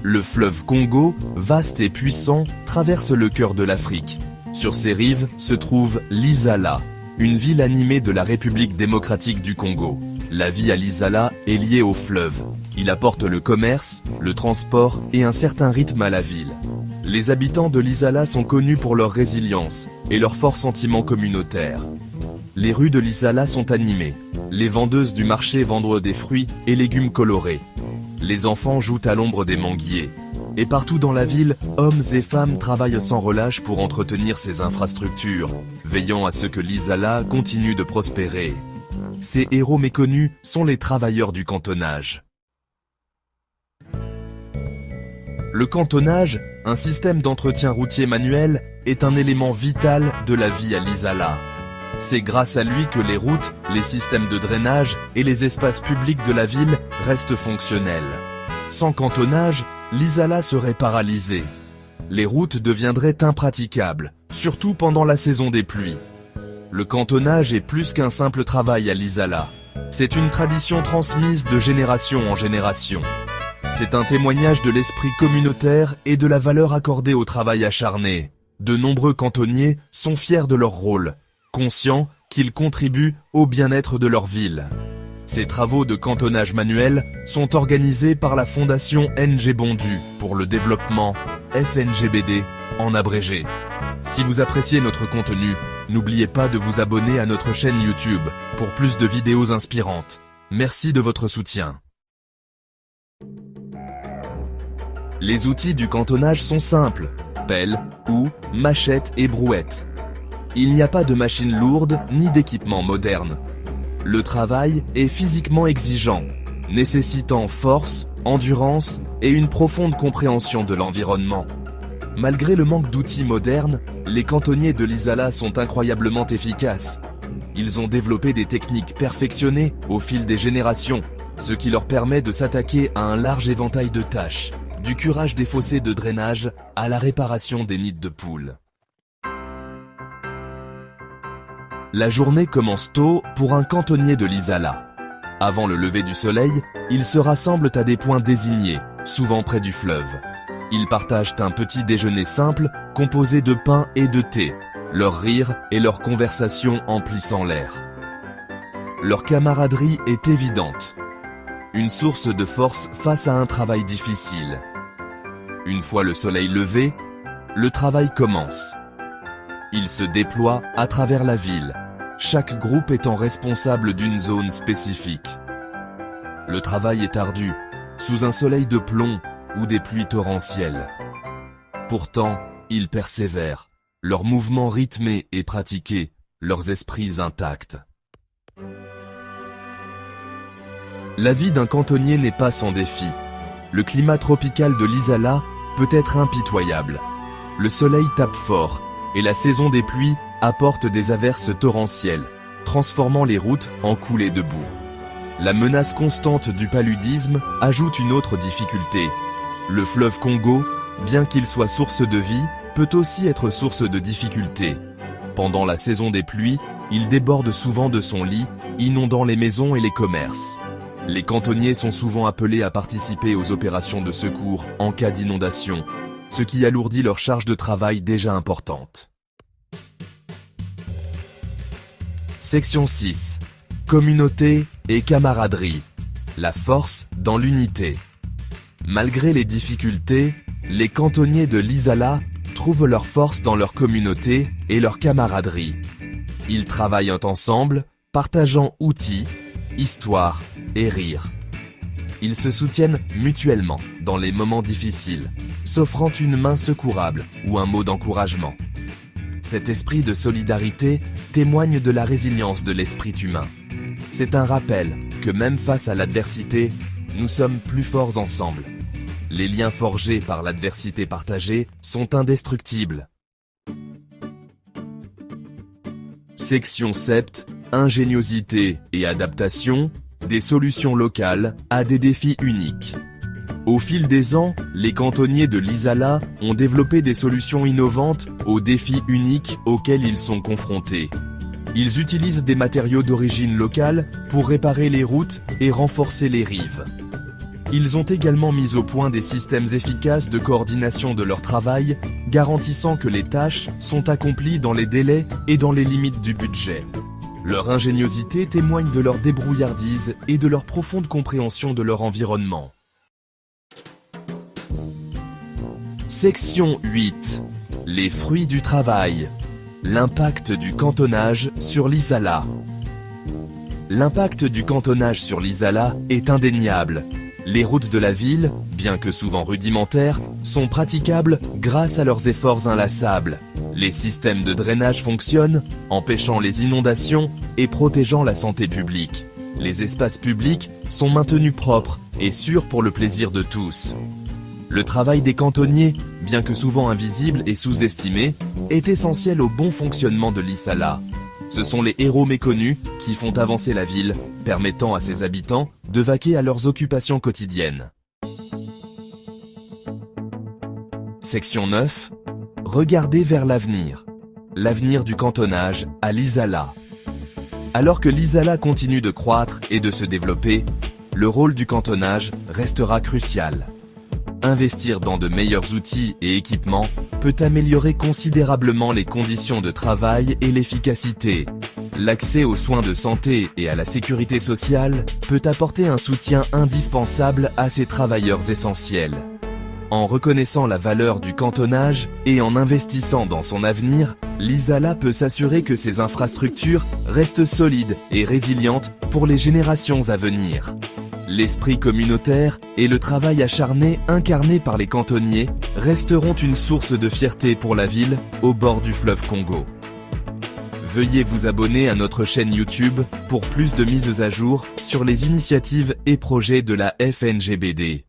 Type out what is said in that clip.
Le fleuve Congo, vaste et puissant, traverse le cœur de l'Afrique. Sur ses rives se trouve Lisala, une ville animée de la République démocratique du Congo. La vie à Lisala est liée au fleuve. Il apporte le commerce, le transport et un certain rythme à la ville. Les habitants de Lisala sont connus pour leur résilience et leur fort sentiment communautaire. Les rues de Lisala sont animées. Les vendeuses du marché vendent des fruits et légumes colorés. Les enfants jouent à l'ombre des manguiers. Et partout dans la ville, hommes et femmes travaillent sans relâche pour entretenir ces infrastructures, veillant à ce que Lisala continue de prospérer. Ces héros méconnus sont les travailleurs du cantonnage. Le cantonnage, un système d'entretien routier manuel, est un élément vital de la vie à Lisala. C'est grâce à lui que les routes, les systèmes de drainage et les espaces publics de la ville restent fonctionnels. Sans cantonnage, Lisala serait paralysée. Les routes deviendraient impraticables, surtout pendant la saison des pluies. Le cantonnage est plus qu'un simple travail à Lisala. C'est une tradition transmise de génération en génération. C'est un témoignage de l'esprit communautaire et de la valeur accordée au travail acharné. De nombreux cantonniers sont fiers de leur rôle, conscients qu'ils contribuent au bien-être de leur ville. Ces travaux de cantonnage manuel sont organisés par la fondation NG Bondu pour le développement, FNGBD en abrégé. Si vous appréciez notre contenu, n'oubliez pas de vous abonner à notre chaîne YouTube pour plus de vidéos inspirantes. Merci de votre soutien. Les outils du cantonnage sont simples, pelle, houe, machette et brouette. Il n'y a pas de machine lourde ni d'équipement moderne. Le travail est physiquement exigeant, nécessitant force, endurance et une profonde compréhension de l'environnement. Malgré le manque d'outils modernes, les cantonniers de Lisala sont incroyablement efficaces. Ils ont développé des techniques perfectionnées au fil des générations, ce qui leur permet de s'attaquer à un large éventail de tâches, du curage des fossés de drainage à la réparation des nids de poules. La journée commence tôt pour un cantonnier de Lisala. Avant le lever du soleil, ils se rassemblent à des points désignés, souvent près du fleuve. Ils partagent un petit déjeuner simple, composé de pain et de thé, leur rire et leur conversation emplissant l'air. Leur camaraderie est évidente. Une source de force face à un travail difficile. Une fois le soleil levé, le travail commence. Il se déploie à travers la ville, chaque groupe étant responsable d'une zone spécifique. Le travail est ardu, sous un soleil de plomb ou des pluies torrentielles. Pourtant, ils persévèrent, leurs mouvements rythmés et pratiqués, leurs esprits intacts. La vie d'un cantonnier n'est pas sans défi. Le climat tropical de Lisala peut être impitoyable. Le soleil tape fort, et la saison des pluies apporte des averses torrentielles, transformant les routes en coulées de boue. La menace constante du paludisme ajoute une autre difficulté. Le fleuve Congo, bien qu'il soit source de vie, peut aussi être source de difficultés. Pendant la saison des pluies, il déborde souvent de son lit, inondant les maisons et les commerces. Les cantonniers sont souvent appelés à participer aux opérations de secours en cas d'inondation, ce qui alourdit leur charge de travail déjà importante. Section 6. Communauté et camaraderie. La force dans l'unité. Malgré les difficultés, les cantonniers de Lisala trouvent leur force dans leur communauté et leur camaraderie. Ils travaillent ensemble, partageant outils, histoires et rires. Ils se soutiennent mutuellement dans les moments difficiles, s'offrant une main secourable ou un mot d'encouragement. Cet esprit de solidarité témoigne de la résilience de l'esprit humain. C'est un rappel que même face à l'adversité, nous sommes plus forts ensemble. Les liens forgés par l'adversité partagée sont indestructibles. Section 7. Ingéniosité et adaptation, des solutions locales à des défis uniques. Au fil des ans, les cantonniers de Lisala ont développé des solutions innovantes aux défis uniques auxquels ils sont confrontés. Ils utilisent des matériaux d'origine locale pour réparer les routes et renforcer les rives. Ils ont également mis au point des systèmes efficaces de coordination de leur travail, garantissant que les tâches sont accomplies dans les délais et dans les limites du budget. Leur ingéniosité témoigne de leur débrouillardise et de leur profonde compréhension de leur environnement. Section 8. Les fruits du travail. L'impact du cantonnage sur l'Isala. L'impact du cantonnage sur l'Isala est indéniable. Les routes de la ville, bien que souvent rudimentaires, sont praticables grâce à leurs efforts inlassables. Les systèmes de drainage fonctionnent, empêchant les inondations et protégeant la santé publique. Les espaces publics sont maintenus propres et sûrs pour le plaisir de tous. Le travail des cantonniers, bien que souvent invisible et sous-estimé, est essentiel au bon fonctionnement de l'Isala. Ce sont les héros méconnus qui font avancer la ville, permettant à ses habitants de vaquer à leurs occupations quotidiennes. Section 9. Regardez vers l'avenir. L'avenir du cantonnage à l'Isala. Alors que l'Isala continue de croître et de se développer, le rôle du cantonnage restera crucial. Investir dans de meilleurs outils et équipements peut améliorer considérablement les conditions de travail et l'efficacité. L'accès aux soins de santé et à la sécurité sociale peut apporter un soutien indispensable à ces travailleurs essentiels. En reconnaissant la valeur du cantonnage et en investissant dans son avenir, l'Isala peut s'assurer que ses infrastructures restent solides et résilientes pour les générations à venir. L'esprit communautaire et le travail acharné incarné par les cantonniers resteront une source de fierté pour la ville au bord du fleuve Congo. Veuillez vous abonner à notre chaîne YouTube pour plus de mises à jour sur les initiatives et projets de la FNGBD.